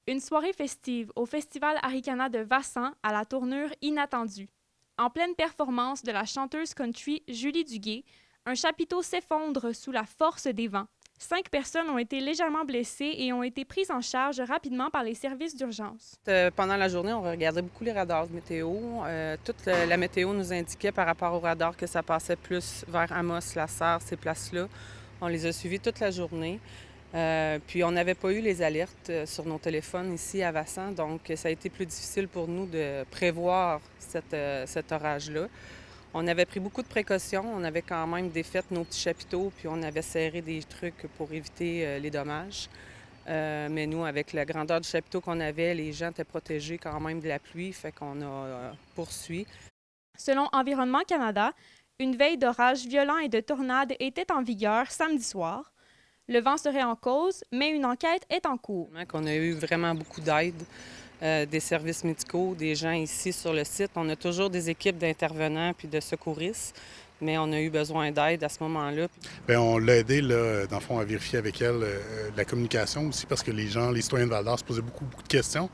Une soirée festive au Festival Arikana de Vassan à la tournure inattendue. En pleine performance de la chanteuse country Julie Duguay, un chapiteau s'effondre sous la force des vents. 5 personnes ont été légèrement blessées et ont été prises en charge rapidement par les services d'urgence. Pendant la journée, on regardait beaucoup les radars météo. Toute la météo nous indiquait par rapport aux radars que ça passait plus vers Amos, La Sarre, ces places-là. On les a suivis toute la journée. Puis on n'avait pas eu les alertes sur nos téléphones ici à Vassan, donc ça a été plus difficile pour nous de prévoir cet orage-là. On avait pris beaucoup de précautions, on avait quand même défait nos petits chapiteaux, puis on avait serré des trucs pour éviter les dommages. Mais nous, avec la grandeur du chapiteau qu'on avait, les gens étaient protégés quand même de la pluie, fait qu'on a poursuivi. Selon Environnement Canada, une veille d'orage violent et de tornades était en vigueur samedi soir. Le vent serait en cause, mais une enquête est en cours. On a eu vraiment beaucoup d'aide des services médicaux, des gens ici sur le site. On a toujours des équipes d'intervenants puis de secouristes, mais on a eu besoin d'aide à ce moment-là. Bien, on l'a aidé, là, dans le fond, à vérifier avec elle la communication aussi, parce que les citoyens de Val-d'Or se posaient beaucoup de questions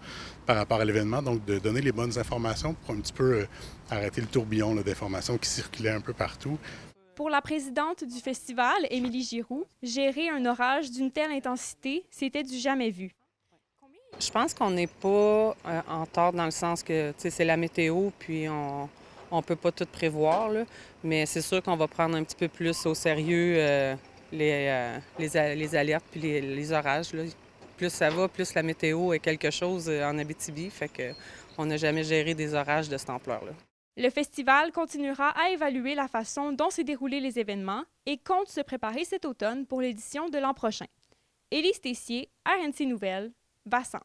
par rapport à l'événement, donc de donner les bonnes informations pour un petit peu arrêter le tourbillon d'informations qui circulait un peu partout. Pour la présidente du festival, Émilie Giroux, gérer un orage d'une telle intensité, c'était du jamais vu. Je pense qu'on n'est pas en tort dans le sens que c'est la météo, puis on ne peut pas tout prévoir, là, mais c'est sûr qu'on va prendre un petit peu plus au sérieux les alertes puis les orages. Là. Plus ça va, plus la météo est quelque chose en Abitibi, fait qu'on n'a jamais géré des orages de cette ampleur-là. Le festival continuera à évaluer la façon dont s'est déroulés les événements et compte se préparer cet automne pour l'édition de l'an prochain. Élise Tessier, RNC Nouvelles, Vassan.